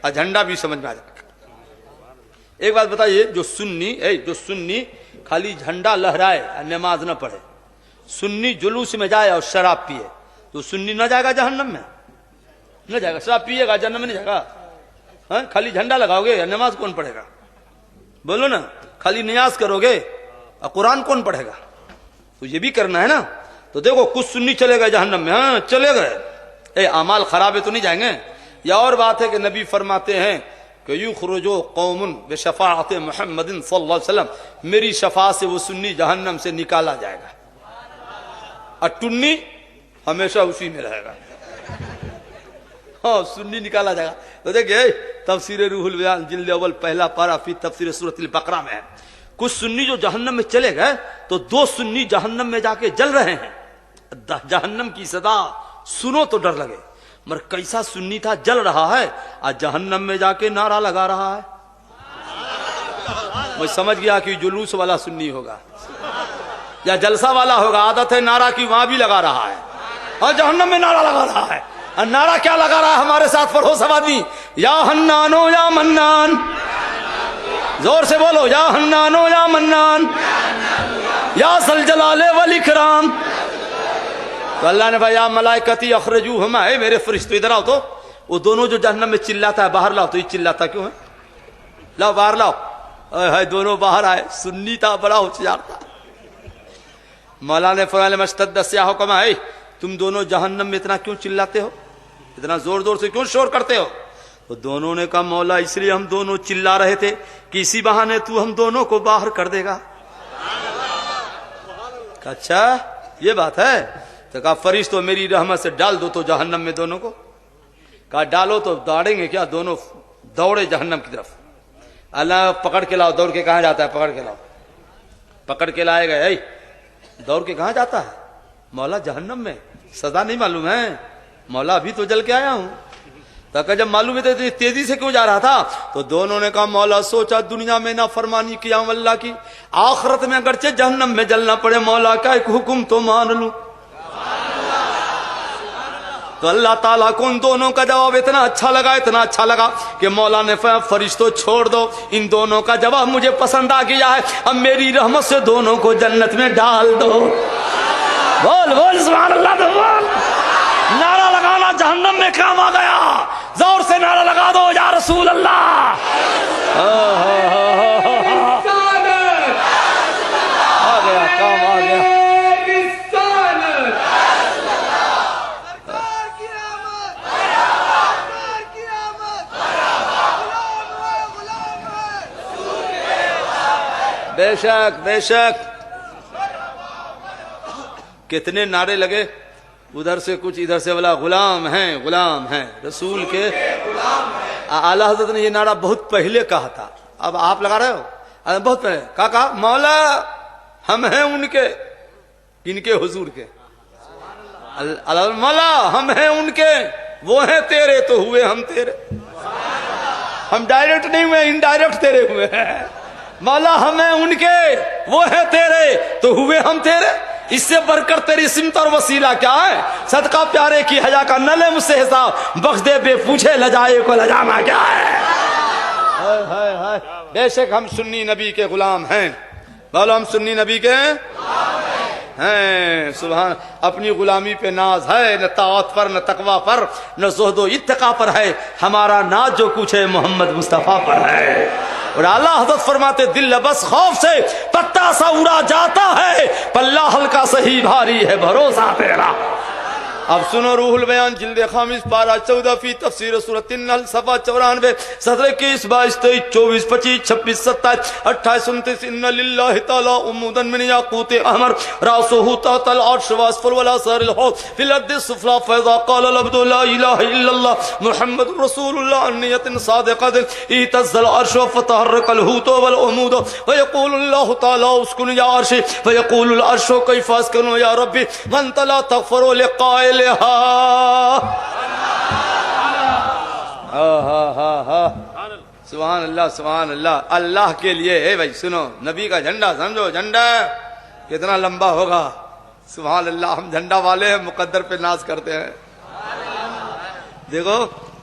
اور جھنڈا بھی سمجھ میں آ جائے گا۔ ایک بات بتائیے، جو سنی خالی جھنڈا لہرائے اور نماز نہ پڑھے، سنی جلوس میں جائے اور شراب پیے، تو سنی نہ جائے گا جہنم میں؟ نہ جائے گا۔ شراب پیے گا جہنم میں نہیں جائے گا؟ ہاں، خالی جھنڈا لگاؤ گے، نماز کون پڑھے گا؟ بولو نا، خالی نیاز کرو گے اور قرآن کون پڑھے گا؟ تو یہ بھی کرنا ہے نا۔ تو دیکھو کچھ سنی چلے گئے جہنم میں، ہاں چلے گئے، اعمال خراب ہے تو نہیں جائیں گے۔ یا اور بات ہے کہ نبی فرماتے ہیں کہ یخرجو قوم بشفاعت محمد صلی اللہ علیہ وسلم، میری شفاعت سے وہ سنی جہنم سے نکالا جائے گا، اور ٹنی ہمیشہ اسی میں رہے گا۔ ہاں، سنی نکالا جائے گا۔ تو دیکھیے تفسیر روح البیان جلد اول پہلا پارہ فی تفسیر سورۃ البقرہ میں ہے، کچھ سنی جو جہنم میں چلے گئے تو دو سنی جہنم میں جا کے جل رہے ہیں۔ جہنم کی صدا سنو تو ڈر لگے، مگر کیسا سنی تھا، جل رہا ہے اور جہنم میں جا کے نعرہ لگا رہا ہے۔ میں سمجھ گیا کہ جلوس والا سنی ہوگا یا جلسہ والا ہوگا، عادت ہے نعرہ کی، وہاں بھی لگا رہا ہے اور جہنم میں نعرہ لگا رہا ہے۔ اور نعرہ کیا لگا رہا ہے؟ ہمارے ساتھ پڑھو سب آدمی، یا حنانو یا منان، زور سے بولو، یا حنانو یا منان یا ذل جلال والاکرام۔ تو اللہ نے بھائی یا ملائکتی اخرجوہما، اے میرے فرشتوں ادھر آؤ تو، وہ دونوں جو جہنم میں چلاتا ہے باہر لاؤ، تو یہ چلاتا کیوں ہے؟ لاؤ باہر لاؤ، اے دونوں باہر آئے، سنی تھا بڑا ہوشیار تھا۔ مولا نے فرمایا مشتد سیاحکما، اے تم دونوں جہنم میں اتنا کیوں چلاتے ہو، اتنا زور زور سے کیوں شور کرتے ہو؟ تو دونوں نے کہا مولا اس لیے ہم دونوں چلا رہے تھے کہ اسی بہانے تو ہم دونوں کو باہر کر دے گا۔ اچھا یہ بات ہے؟ تو کہا فرشتوں میری رحمت سے ڈال دو تو جہنم میں دونوں کو۔ کہا ڈالو تو دوڑیں گے کیا؟ دونوں دوڑے جہنم کی طرف۔ اللہ پکڑ کے لاؤ، دوڑ کے کہاں جاتا ہے؟ پکڑ کے لاؤ، پکڑ کے لائے گئے، دوڑ کے کہاں جاتا ہے؟ مولا جہنم میں، سزا نہیں معلوم ہے؟ مولا ابھی تو جل کے آیا ہوں۔ تو کہا جب معلوم ہے تو تیزی سے کیوں جا رہا تھا؟ تو دونوں نے کہا مولا سوچا دنیا میں نافرمانی کیا ہوں اللہ کی، آخرت میں اگرچہ جہنم میں جلنا پڑے مولا کا ایک حکم تو مان لوں۔ تو اللہ تعالیٰ کو ان دونوں کا جواب اتنا اچھا لگا، اتنا اچھا لگا کہ مولا نے فرمایا فرشتوں چھوڑ دو، ان دونوں کا جواب مجھے پسند آ گیا ہے، اب میری رحمت سے دونوں کو جنت میں ڈال دو۔ بول بول سبحان اللہ، تو بول۔ نعرہ لگانا جہنم میں کام آ گیا، زور سے نعرہ لگا دو یا رسول اللہ۔ آ گیا کام، آ گیا۔ بے شک بے شک، کتنے نعرے لگے، ادھر سے کچھ ادھر سے، بولا غلام ہیں غلام ہیں رسول کے۔ اعلیٰ حضرت نے یہ نعرہ بہت پہلے کہا تھا، اب آپ لگا رہے ہو، بہت پہلے کہا مولا ہم ہیں ان کے، ان کے حضور کے، مولا ہم ہیں ان کے، وہ ہیں تیرے تو ہوئے ہم تیرے، ہم ڈائریکٹ نہیں ہوئے، انڈائریکٹ تیرے ہوئے ہیں۔ مولا ہم ہیں ان کے، وہ ہیں تیرے تو ہوئے ہم تیرے، اس سے بڑھ کر تیری سمت اور وسیلہ کیا ہے؟ صدقہ پیارے کی حیا کا نہ لے مجھ سے حساب، بخش دے بے پوچھے لجائے کو لجانا کیا ہے؟ بے شک ہم سنی نبی کے غلام ہیں، بولو ہم سنی نبی کے ہیں۔ سبحان، اپنی غلامی پہ ناز ہے، نہ طاعت پر، نہ تقوی پر، نہ زہد و اتقا پر ہے، ہمارا ناز جو کچھ ہے محمد مصطفیٰ پر ہے۔ اور اعلیٰ حضرت فرماتے دل بس خوف سے پتا سا اڑا جاتا ہے، پلہ ہلکا صحیح بھاری ہے بھروسہ تیرا۔ اب سنو روح البیان جلد خامس پارہ 14 فی تفسیر سورۃ النحل صفحہ 94 17 21 22 23 24 25 26 27 28 29 ان للہ تعالی عمودا من یاقوت احمر راسه تحت العرش واسفل ولا سار الحوض فی الارض السفلی فاذا قال العبد لا الہ الا اللہ محمد رسول اللہ انیت صادقۃ اهتز العرش فتحرك الحوت والعمود ويقول الله تعالى اسكن يا عرش فيقول العرش كيف اسكن يا ربي وانت لا تغفر لقائل سبحان اللہ سبحان اللہ۔ اللہ کے لیے ہے بھائی، سنو نبی کا جھنڈا سمجھو، جھنڈا کتنا لمبا ہوگا، سبحان اللہ۔ ہم جھنڈا والے ہیں، مقدر پہ ناز کرتے ہیں۔ دیکھو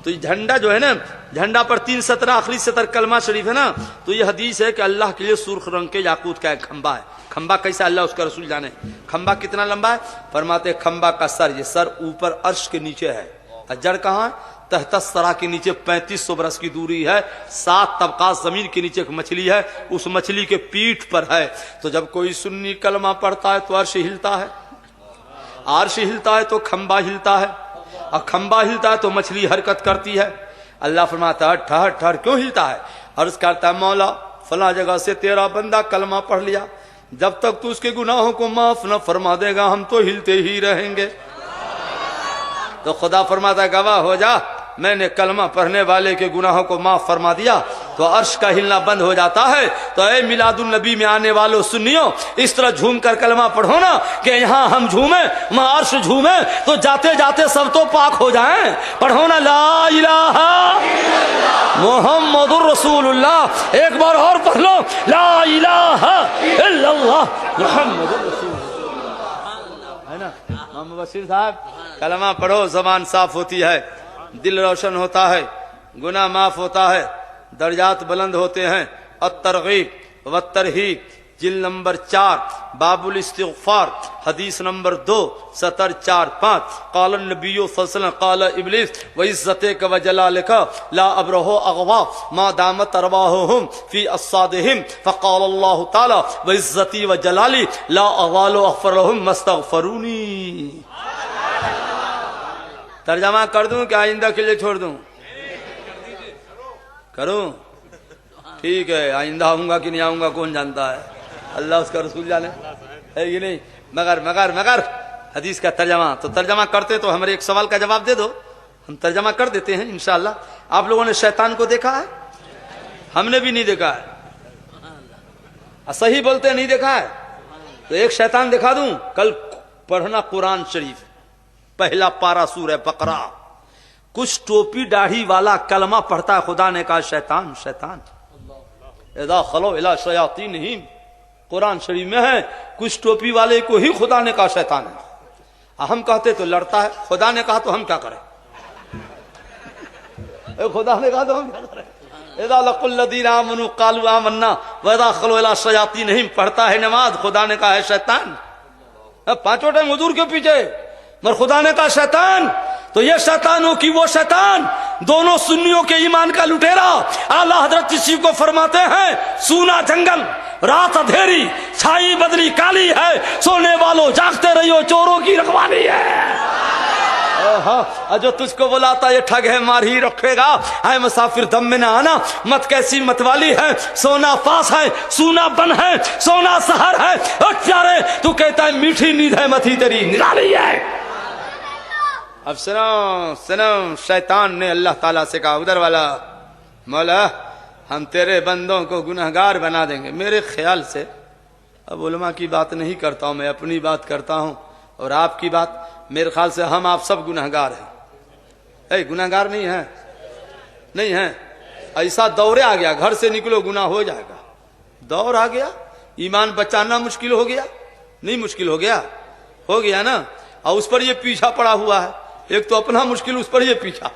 تو یہ جھنڈا جو ہے نا، جھنڈا پر 3 سطر آخری سطر کلمہ شریف ہے نا، تو یہ حدیث ہے کہ اللہ کے لیے سرخ رنگ کے یاقوت کا ایک کھمبا ہے. کھمبا کیسا اللہ اس کا رسول جانے. کھمبا کتنا لمبا ہے؟ فرماتے کھمبا کا سر، یہ سر اوپر عرش کے نیچے ہے، جڑ کہاں ہے؟ تحت الثری کے نیچے 3500 برس کی دوری ہے. 7 طبقات زمین کے نیچے ایک مچھلی ہے، اس مچھلی کے پیٹھ پر ہے. تو جب کوئی سنی کلمہ پڑھتا ہے تو عرش ہلتا ہے، عرش ہلتا ہے تو کھمبا ہلتا ہے، اور کھمبا ہلتا ہے تو مچھلی حرکت کرتی ہے. اللہ فرماتا ہے ٹھہر ٹھہر کیوں ہلتا ہے؟ عرض کرتا ہے مولا فلاں جگہ سے تیرا بندہ کلمہ پڑھ لیا، جب تک تو اس کے گناہوں کو معاف نہ فرما دے گا ہم تو ہلتے ہی رہیں گے. تو خدا فرماتا ہے گواہ ہو جا، میں نے کلمہ پڑھنے والے کے گناہوں کو معاف فرما دیا تو عرش کا ہلنا بند ہو جاتا ہے. تو اے میلاد النبی میں آنے والوں سنیوں، اس طرح جھوم کر کلمہ پڑھو نا کہ یہاں ہم جھومیں وہاں عرش جھومے، تو جاتے جاتے سب تو پاک ہو جائیں. پڑھو نا لا الہ محمد الرسول اللہ. ایک بار اور پڑھ لو لا الہ الا اللہ محمد الرسول اللہ، ہے نا. محمد بشیر صاحب کلمہ پڑھو، زبان صاف ہوتی ہے، دل روشن ہوتا ہے، گناہ معاف ہوتا ہے، درجات بلند ہوتے ہیں. الترغیب والترہیب جلد نمبر 4 باب الاستغفار حدیث نمبر 2 سطر 4-5. قال النبی صلی اللہ علیہ وسلم قال ابلیس وعزتک وجلالک لا ابرح اغوا ما دامت ارواحهم فی اصادهم فقال اللہ تعالی وعزتی وجلالی لا اغوال اغفر لهم ما استغفرونی. ترجمہ کر دوں کہ آئندہ کے لیے چھوڑ دوں؟ کروں؟ ٹھیک ہے، آئندہ آؤں گا کہ نہیں آؤں گا کون جانتا ہے، اللہ اس کا رسول جانے، ہے کہ نہیں. مگر حدیث کا ترجمہ تو ترجمہ کرتے تو ہمارے ایک سوال کا جواب دے دو، ہم ترجمہ کر دیتے ہیں انشاءاللہ. آپ لوگوں نے شیطان کو دیکھا ہے؟ ہم نے بھی نہیں دیکھا ہے. صحیح بولتے ہیں نہیں دیکھا ہے. تو ایک شیطان دکھا دوں. کل پڑھنا قرآن شریف پہلا پارا سورہ بقرہ، کچھ ٹوپی داڑھی والا کلمہ پڑھتا ہے، خدا نے کہا شیطان شیطان اذا خلو الی شیاطینہم، قرآن شریف میں ہے. کچھ ٹوپی والے کو ہی خدا نے کہا شیطان ہے. ہم کہتے تو لڑتا ہے، خدا نے کہا تو ہم کیا کریں؟ خدا نے کہا تو ہم کیا کریں؟ اذا لقوا الذین آمنوا قالوا آمنا واذا خلوا الی شیاطینہم، پڑھتا ہے نماز، خدا نے کہا ہے شیطان. 5 ٹائم حضور کے پیچھے، مگر خدا نے کہا شیطان. تو یہ شیطانوں کی وہ شیطان، دونوں سنیوں کے ایمان کا لٹیرا. اعلیٰ حضرت کسی کو فرماتے ہیں سونا جنگل رات اندھیری چھائی بدلی کالی ہے، سونے والوں جاگتے رہیو چوروں کی رکھوالی ہے. جو تجھ کو بلاتا یہ ٹھگ ہے مار ہی رکھے گا. اے مسافر دم میں نہ آنا، مت کیسی متوالی ہے، سونا پاس ہے سونا بن ہے، سونا سحر ہے. اٹھ پیارے تو کہتا ہے میٹھی نیند ہے متھی تیری نرالی ہے. اب سنو شیطان نے اللہ تعالیٰ سے کہا ادھر والا مولا ہم تیرے بندوں کو گنہگار بنا دیں گے. میرے خیال سے اب علماء کی بات نہیں کرتا ہوں، میں اپنی بات کرتا ہوں اور آپ کی بات. میرے خیال سے ہم آپ سب گنہگار ہیں. گنہگار نہیں ہیں؟ نہیں ہیں. ایسا دور آ گیا گھر سے نکلو گناہ ہو جائے گا. دور آ گیا، ایمان بچانا مشکل ہو گیا. نہیں مشکل ہو گیا؟ ہو گیا نا. اور اس پر یہ پیچھا پڑا ہوا ہے. ایک تو اپنا مشکل، اس پر یہ پیچھا.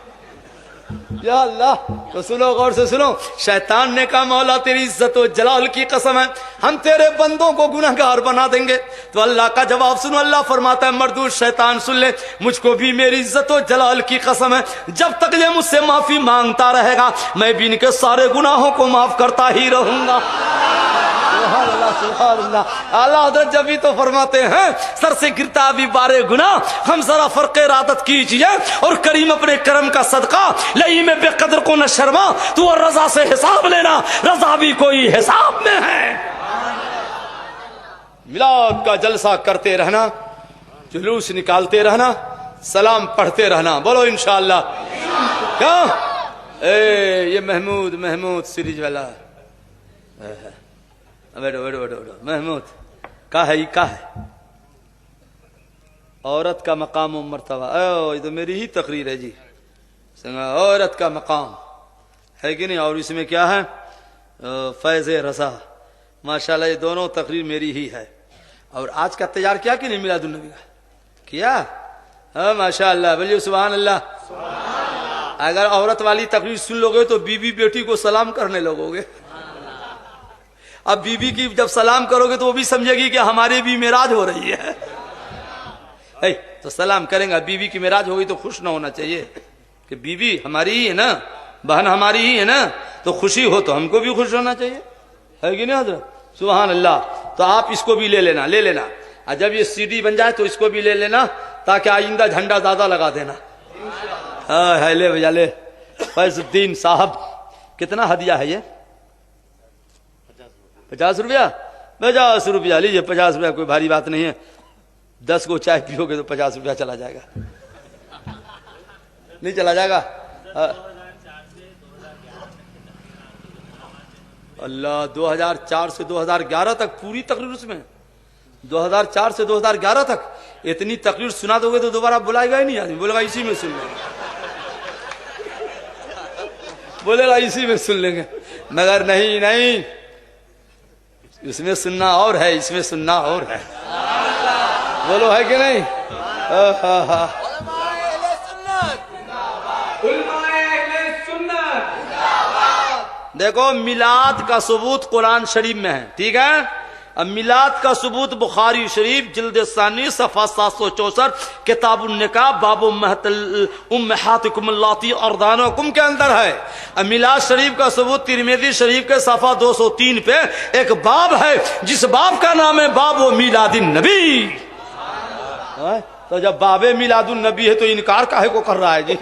یا اللہ. تو سنو غور سے سنو. شیطان نے کہا مولا تیری عزت و جلال کی قسم ہے ہم تیرے بندوں کو گنہگار بنا دیں گے. تو اللہ کا جواب سنو. اللہ فرماتا ہے مردود شیطان سن لے، مجھ کو بھی میری عزت و جلال کی قسم ہے جب تک یہ مجھ سے معافی مانگتا رہے گا میں بھی ان کے سارے گناہوں کو معاف کرتا ہی رہوں گا. سبحان اللہ سبحان اللہ. اللہ حضرت جب ہی تو فرماتے ہیں سر سے گرتا بھی بارے گناہ، ہم ذرا فرق ارادت کیجئے اور کریم اپنے کرم کا صدقہ لئی میں بے قدر کو نہ شرما، تو اور رضا سے حساب لینا، رضا بھی کوئی حساب میں ہے. میلاد کا جلسہ کرتے رہنا، جلوس نکالتے رہنا، سلام پڑھتے رہنا. بولو انشاءاللہ. کیا یہ محمود سریج والا بیٹھو محمود کا ہے عورت کا مقام و مرتبہ. یہ تو میری ہی تقریر ہے جی. عورت کا مقام ہے کہ نہیں؟ اور اس میں کیا ہے؟ فیض رضا. ماشاءاللہ یہ دونوں تقریر میری ہی ہے. اور آج کا تیار کیا کہ نہیں میلاد النبی کا کیا؟ ماشاءاللہ. بولیے سبحان اللہ. اگر عورت والی تقریر سن لو گے تو بیوی بیٹی کو سلام کرنے لگو گے. اب بیوی کی جب سلام کرو گے تو وہ بھی سمجھے گی کہ ہماری بھی معراج ہو رہی ہے. تو سلام کریں گا. بیوی کی معراج ہوگی تو خوش نہ ہونا چاہیے کہ بیوی ہماری ہی ہے نا, بہن ہماری ہی ہے نا, تو خوشی ہو تو ہم کو بھی خوش ہونا چاہیے, ہے کہ نہیں حضرت؟ سبحان اللہ. تو آپ اس کو بھی لے لینا. اور جب یہ سی ڈی بن جائے تو اس کو بھی لے لینا تاکہ آئندہ جھنڈا زیادہ لگا دینا. ہاں لے بھیا لے. فیض الدین صاحب کتنا ہدیہ ہے یہ؟ 50 روپیہ. 50 روپیہ لیجیے. 50 روپیہ کوئی بھاری بات نہیں ہے. 10 کو چائے پیو گے تو 50 روپیہ چلا جائے گا. نہیں چلا جائے گا؟ اللہ 2004 سے 2011 تک پوری تقریر اس میں. 2004 سے 2011 تک اتنی تقریر سنا دو گے تو دوبارہ بلائے گا ہی نہیں آدمی. بولے گا اسی میں سن لیں گے, بولے گا اسی میں سن لیں گے. مگر نہیں, اس میں سننا اور ہے, اس میں سننا اور ہے. بولو ہے کہ نہیں؟ دیکھو میلاد کا ثبوت قرآن شریف میں ہے, ٹھیک ہے. اب میلاد کا ثبوت بخاری شریف جلد ثانی صفحہ 764 کتاب النکاح باب امہاتکم اللاتی ارضعنکم کے اندر ہے. اب میلاد شریف کا ثبوت ترمذی شریف کے صفحہ 203 پہ ایک باب ہے جس باب کا نام ہے باب میلاد النبی. تو جب باب میلاد النبی ہے تو انکار کاہے کو کر رہا ہے جی؟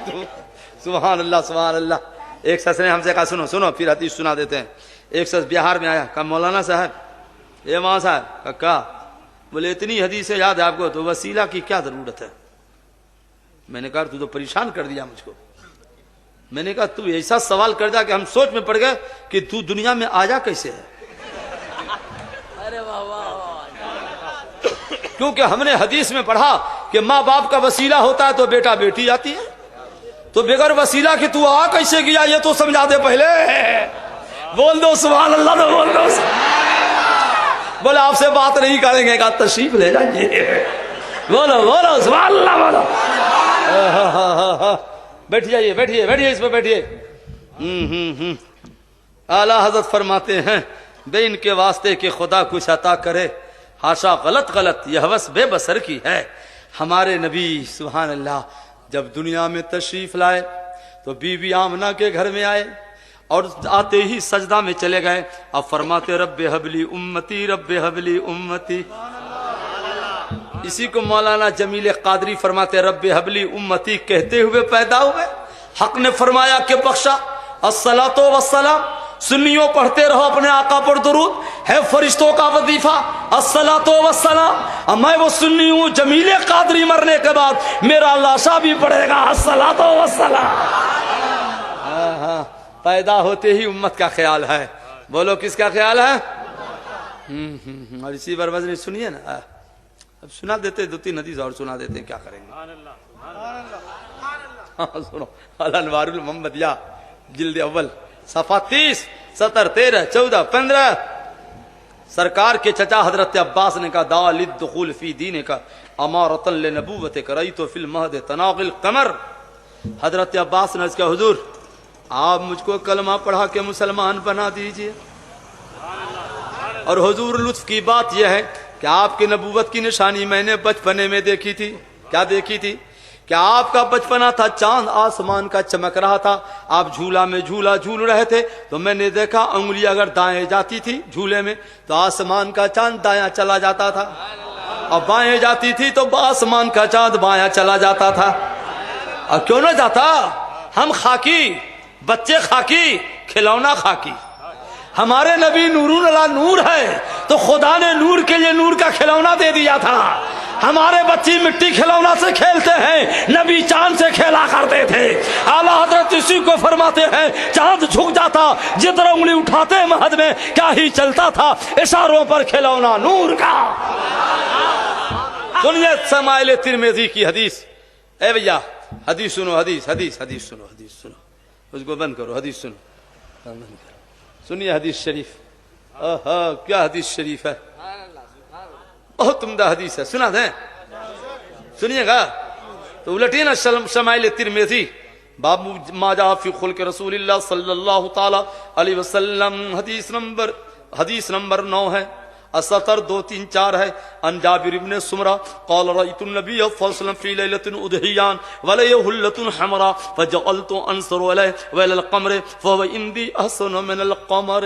سبحان اللہ سبحان اللہ. ایک شخص نے ہم سے کہا سنو پھر حدیث سنا دیتے ہیں. ایک شخص بہار میں آیا, کہا مولانا صاحب یہ وہاں صاحب کہا, بولے اتنی حدیثیں یاد ہے آپ کو تو وسیلہ کی کیا ضرورت ہے؟ میں نے کہا تو پریشان کر دیا مجھ کو. میں نے کہا تو ایسا سوال کر دیا کہ ہم سوچ میں پڑ گئے کہ تو دنیا میں آیا کیسے ہے. کیونکہ ہم نے حدیث میں پڑھا کہ ماں باپ کا وسیلہ ہوتا ہے تو بیٹا بیٹی آتی ہے, تو بغیر وسیلہ کہ تو آ کیسے گیا یہ تو سمجھا دے پہلے. بول دو سبحان اللہ, تو بول دو. بولے آپ سے بات نہیں کریں گے, کہا تشریف لے جائیے. بولو سبحان اللہ بولو. بیٹھ جائیے اس پہ بیٹھیے. اعلیٰ حضرت فرماتے ہیں بے ان کے واسطے کہ خدا کچھ عطا کرے, ہاشا غلط یہ ہوس بے بسر کی ہے. ہمارے نبی سبحان اللہ جب دنیا میں تشریف لائے تو بی بی آمنہ کے گھر میں آئے اور آتے ہی سجدہ میں چلے گئے. اب فرماتے رب حبلی امتی رب حبلی امتی. اسی کو مولانا جمیل قادری فرماتے رب حبلی امتی کہتے ہوئے پیدا ہوئے. حق نے فرمایا کہ بخشا الصلاۃ والسلام. سنیوں پڑھتے رہو اپنے آقا پر درود, ہے فرشتوں کا وظیفہ الصلاۃ والسلام. میں وہ سنی ہوں جمیل قادری مرنے کے بعد میرا لاشا بھی پڑھے گا الصلاۃ والسلام. پیدا ہوتے ہی امت کا خیال ہے. بولو کس کا خیال ہے؟ اور اسی پر وزن سنیے نا. اب سنا دیتے 2-3 حدیث اور سنا دیتے, کیا کریں گے. سنو الانوار المحمدیہ جلد اول صفحہ 30 70 13 14 15. سرکار کے چچا حضرت عباس نے کہا دعا للدخول فی دین کا امارۃ لنبوت رأیت فی المہد تناغ القمر. حضرت عباس نے کہا حضور آپ مجھ کو کلمہ پڑھا کے مسلمان بنا دیجئے. اور حضور لطف کی بات یہ ہے کہ آپ کی نبوت کی نشانی میں نے بچپنے میں دیکھی تھی. کیا دیکھی تھی؟ کہ آپ کا بچپنا تھا چاند آسمان کا چمک رہا تھا, آپ جھولا میں جھولا جھول رہے تھے تو میں نے دیکھا انگلی اگر دائیں جاتی تھی جھولے میں تو آسمان کا چاند دایاں چلا جاتا تھا, اور بائیں جاتی تھی تو آسمان کا چاند بایاں چلا جاتا تھا. اور کیوں نہ جاتا؟ ہم خاکی, بچے خاکی, کھلونا خاکی. ہمارے نبی نورون علی نور ہے تو خدا نے نور کے لیے نور کا کھلونا دے دیا تھا. ہمارے بچی مٹی کھلونا سے کھیلتے ہیں, نبی چاند سے کھیلا کرتے تھے. اعلیٰ حضرت اسی کو فرماتے ہیں چاند جھک جاتا جدھر انگلی اٹھاتے مہد میں کیا ہی چلتا تھا, اشاروں پر کھلونا نور کا. سنیے شمائل ترمذی کی حدیث. اے بھیا حدیث سنو, حدیث سنو, اس کو بند کرو, حدیث سنو, سنیے حدیث شریف. کیا حدیث شریف ہے, بہت عمدہ حدیث ہے. سنا دیں, سنیے گا تو الٹیے نا شمائل ترمذی باب ما جاء فی خلق رسول اللہ صلی اللہ تعالی علیہ وسلم، حدیث نمبر 9 ہے، اسطر 2 3 4 ہے۔ ان جابر بن سمرہ قال رأيت النبي صلى الله عليه وسلم في ليلة أضحيان وليه هلة حمراء فجعلت انظر إليه وإلى القمر فهو عندي أحسن من القمر۔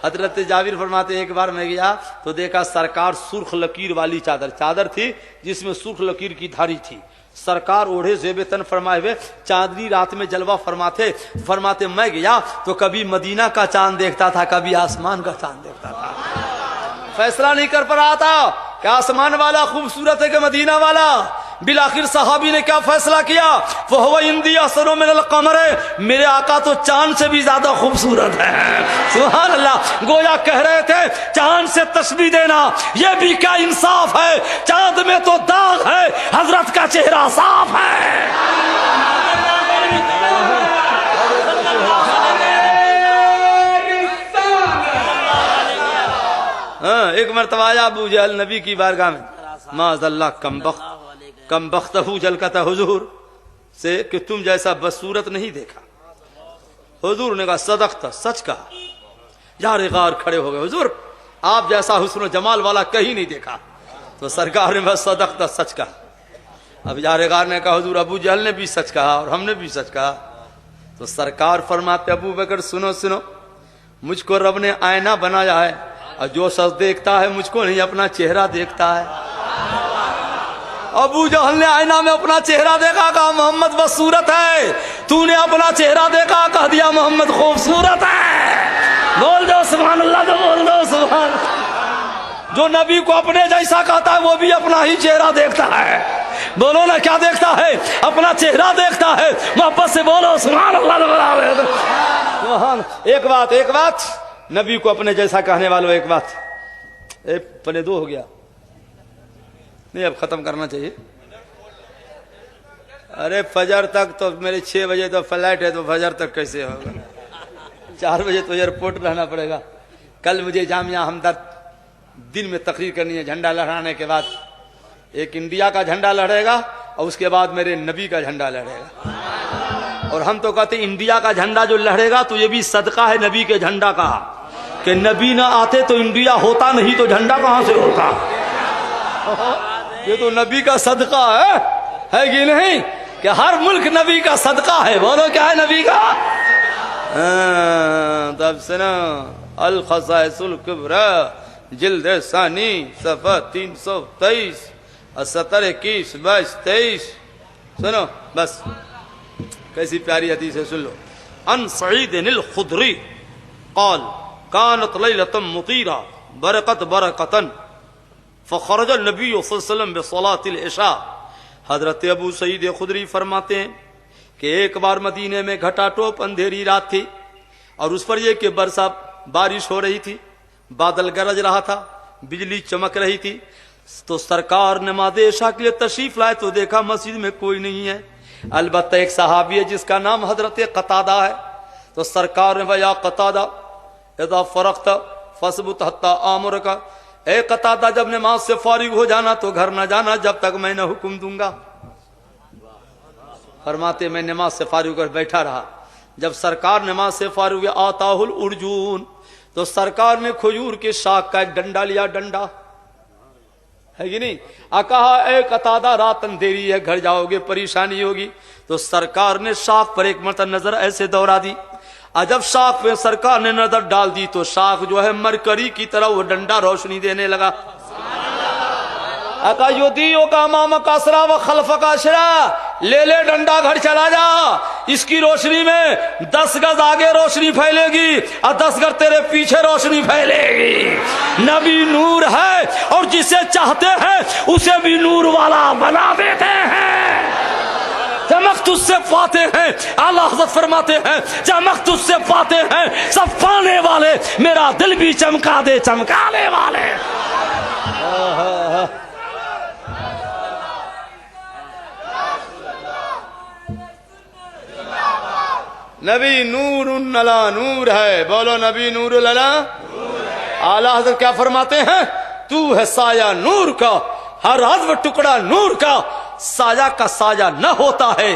حضرت جابر فرماتے ہیں ایک بار میں گیا تو دیکھا سرکار سرخ لکیر والی چادر تھی جس میں سرخ لکیر کی دھاری تھی، سرکار اوڑھے زیب تن فرمائے ہوئے چاندنی رات میں جلوہ فرماتے میں گیا تو کبھی مدینہ کا چاند دیکھتا تھا، کبھی آسمان کا چاند دیکھتا تھا۔ فیصلہ نہیں کر پا رہا تھا کہ آسمان والا خوبصورت ہے کہ مدینہ والا۔ بالآخر صحابی نے کیا فیصلہ کیا؟ فَهُوَ عِنْدِي أَحْسَنُ مِنَ الْقَمَرِ، میرے آقا تو چاند سے بھی زیادہ خوبصورت ہے۔ سبحان اللہ، گویا کہہ رہے تھے چاند سے تشبیہ دینا یہ بھی کیا انصاف ہے، چاند میں تو داغ ہے، حضرت کا چہرہ صاف ہے۔ ایک مرتبہ آیا ابو جہل نبی کی بارگاہ میں، معاذ اللہ کم بخت جل کہتا حضور سے کہ تم جیسا بصورت نہیں دیکھا۔ حضور نے کہا صدقت، سچ کہا۔ یار غار کھڑے ہو گئے، حضور آپ جیسا حسن و جمال والا کہیں نہیں دیکھا۔ تو سرکار نے بس صدقت، سچ کہا۔ اب یار غار نے کہا حضور ابو جہل نے بھی سچ کہا اور ہم نے بھی سچ کہا۔ تو سرکار فرماتے ابو بکر سنو مجھ کو رب نے آئینہ بنایا ہے اور جو شخص دیکھتا ہے مجھ کو نہیں اپنا چہرہ دیکھتا ہے۔ ابو جہل نے آئینہ میں اپنا چہرہ دیکھا، کہا محمد بدصورت ہے، تو نے اپنا چہرہ دیکھا کہہ دیا محمد خوبصورت ہے۔ بول دو سبحان اللہ، تو بول دو سبحان اللہ۔ جو نبی کو اپنے جیسا کہتا ہے وہ بھی اپنا ہی چہرہ دیکھتا ہے۔ بولو نا کیا دیکھتا ہے؟ اپنا چہرہ دیکھتا ہے۔ محبت سے بولو سبحان اللہ۔ ایک بات نبی کو اپنے جیسا کہنے والوں، ایک بات پنے دو ہو گیا نہیں، اب ختم کرنا چاہیے۔ ارے فجر تک تو میرے 6 بجے تو فلائٹ ہے، تو فجر تک کیسے ہوگا؟ 4 بجے تو ایئرپورٹ رہنا پڑے گا۔ کل مجھے جامعہ ہمدرد دن میں تقریر کرنی ہے، جھنڈا لہرانے کے بعد ایک انڈیا کا جھنڈا لہرے گا اور اس کے بعد میرے نبی کا جھنڈا لہرے گا۔ اور ہم تو کہتے ہیں انڈیا کا جھنڈا جو لہرے گا تو یہ بھی صدقہ ہے نبی کے جھنڈا کا، کہ نبی نہ آتے تو انڈیا ہوتا نہیں تو جھنڈا کہاں سے ہوتا؟ یہ تو نبی کا صدقہ ہے کہ نہیں؟ کہ ہر ملک نبی کا صدقہ ہے۔ بولو کیا ہے نبی کا؟ تب سنا الخصائص الکبریٰ جلد ثانی صفحہ 323 70 21 22 23 سنو بس کیسی پیاری حدیث ہے، سن لو۔ ان سعید الخدری قال كانت ليلة مطيرة برقت برقة فخرج النبي صلی اللہ علیہ وسلم بصلاة العشاء۔ حضرت ابو سعید خدری فرماتے ہیں کہ ایک بار مدینے میں گھٹا ٹوپ اندھیری رات تھی اور اس پر یہ کہ بارش ہو رہی تھی، بادل گرج رہا تھا، بجلی چمک رہی تھی۔ تو سرکار نماز عشاء کے لیے تشریف لائے تو دیکھا مسجد میں کوئی نہیں ہے، البتہ ایک صحابی ہے جس کا نام حضرت قتادہ ہے۔ تو سرکار نے یا قتادہ اذا فرغت فاثبت حتی آمرک، اے قتادہ جب نماز سے فارغ ہو جانا تو گھر نہ جانا جب تک میں نہ حکم دوں گا۔ فرماتے میں نماز سے فارغ کر بیٹھا رہا، جب سرکار نماز سے فارغ ہوئے آتاہ الارجون، تو سرکار نے کھجور کے شاخ کا ایک ڈنڈا لیا، ڈنڈا ہے کہ نہیں، کہا اے قتادہ رات اندھیری ہے، گھر جاؤ گے پریشانی ہوگی۔ تو سرکار نے شاخ پر ایک مرتبہ نظر ایسے دوڑا دی، جب شاخ پہ سرکار نے نظر ڈال دی تو شاخ جو ہے مرکری کی طرح وہ ڈنڈا روشنی دینے لگا۔ یودیو کا امام کا اسرا و خلف کا اشرا، لے لے ڈنڈا گھر چلا جا، اس کی روشنی میں 10 گز آگے روشنی پھیلے گی اور 10 گز تیرے پیچھے روشنی پھیلے گی۔ نبی نور ہے اور جسے چاہتے ہیں اسے بھی نور والا بنا دیتے ہیں۔ چمک تجھ سے پاتے ہیں، اعلیٰ حضرت فرماتے ہیں چمک تجھ سے پاتے ہیں سب پانے والے، میرا دل بھی چمکا دے چمکانے والے۔ نبی نور علی نور ہے، بولو نبی نور علی۔ اعلیٰ حضرت کیا فرماتے ہیں؟ تو ہے سایہ نور کا، ہر عضو ٹکڑا نور کا، سایہ کا سایہ نہ ہوتا ہے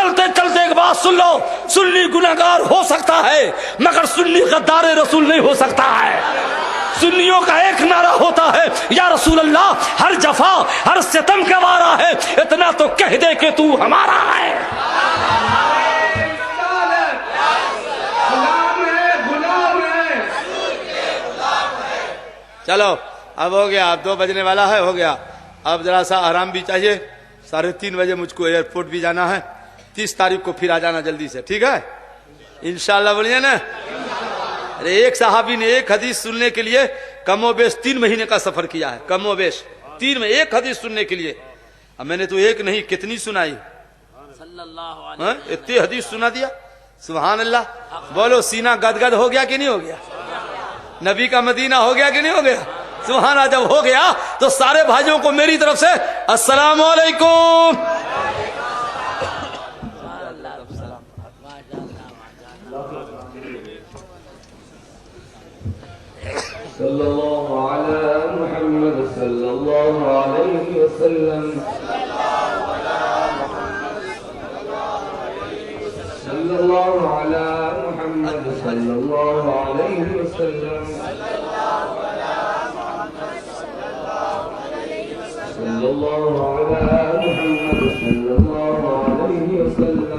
چلتے چلتے ایک بات سن لو، سنی گنہگار ہو سکتا ہے مگر سنی غدار رسول نہیں ہو سکتا ہے۔ سنیوں کا ایک نعرہ ہوتا ہے یا رسول اللہ ہر جفا ہر ستم کا وارا ہے، اتنا تو کہہ دے کہ تو ہمارا ہے۔ چلو اب ہو گیا، اب 2 بجنے والا ہے، ہو گیا، اب ذرا سا آرام بھی چاہیے، 3:30 بجے مجھ کو ایئرپورٹ بھی جانا ہے، 30 تاریخ کو پھر آ جانا جلدی سے، ٹھیک ہے انشاءاللہ، بولیے نا۔ ارے ایک صحابی نے ایک حدیث سننے کے لیے کم و بیش 3 مہینے کا سفر کیا ہے، کم و بیش 3 میں ایک حدیث سننے کے لیے۔ اب میں نے تو ایک نہیں کتنی سنائی، اتنی حدیث سنا دیا، سبحان اللہ۔ بولو سینہ گدگد ہو گیا کہ نہیں ہو گیا؟ نبی کا مدینہ ہو گیا کہ نہیں ہو گیا؟ سبحان اللہ۔ جب ہو گیا تو سارے بھائیوں کو میری طرف سے السلام علیکم۔ صلی اللہ علی محمد صلی اللہ علیہ وسلم، صلی اللہ علی محمد صلی اللہ علیہ وسلم، صلی اللہ علی محمد صلی اللہ علیہ وسلم۔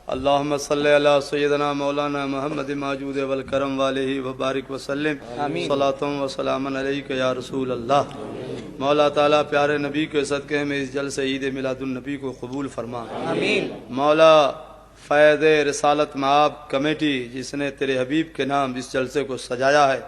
اللہم صلی علی سیدنا مولانا محمد موجود والکرم والہ وبارک وسلم، صلاۃ و سلام علیک یا رسول اللہ۔ مولا تعالیٰ پیارے نبی کے صدقے میں اس جلسے عید میلاد النبی کو قبول فرما۔ مولا فیض رسالت مآب کمیٹی جس نے تیرے حبیب کے نام اس جلسے کو سجایا ہے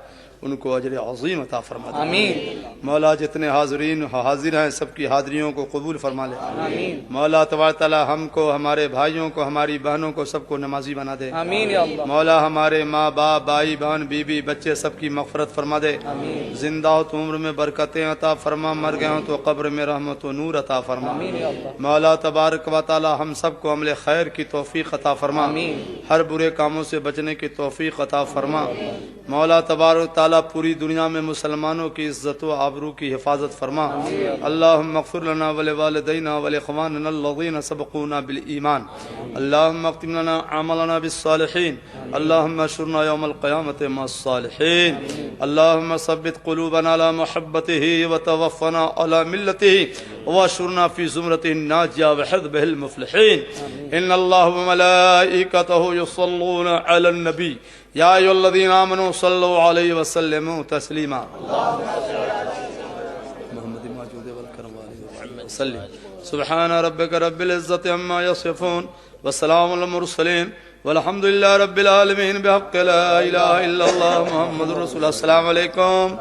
ان کو اجر عظیم عطا فرما دے آمین مولا جتنے حاضرین حاضر ہیں سب کی حاضریوں کو قبول فرما لے آمین مولا تبارک تعالی ہم کو ہمارے بھائیوں کو ہماری بہنوں کو سب کو نمازی بنا دے آمین یا اللہ مولا ہمارے ماں باپ بھائی بہن بیوی بچے سب کی مغفرت فرما دے آمین زندہ ہو تو عمر میں برکتیں عطا فرما مر گئے ہوں تو قبر میں رحمت و نور عطا فرما آمین یا اللہ مولا تبارک و تعالی ہم سب کو عمل خیر کی توفیق عطا فرما آمین ہر برے کاموں سے بچنے کی توفیق عطا فرما مولا تبارک و تعالی پوری دنیا میں مسلمانوں کی عزت و آبرو کی حفاظت فرما اللہم اغفر لنا ولوالدینا ولاخواننا الذین سبقونا بالایمان اللہم اختم لنا عملنا بالصالحین اللہم اشرنا یوم القیامت مع الصالحین اللہم ثبت قلوبنا على محبته وتوفنا على ملته واشرنا في زمرته الناجية وحزبه المفلحين ان الله وملائكته يصلون على النبي یا ایھا الذین آمنوا صلوا علیہ وسلموا تسلیما محمد موجود والکرم علیہ وسلم سبحان ربک رب العزت عما یصفون وسلام علی المرسلین والحمد للہ رب العالمین بحق لا الہ الا اللہ محمد رسول اللہ السلام علیکم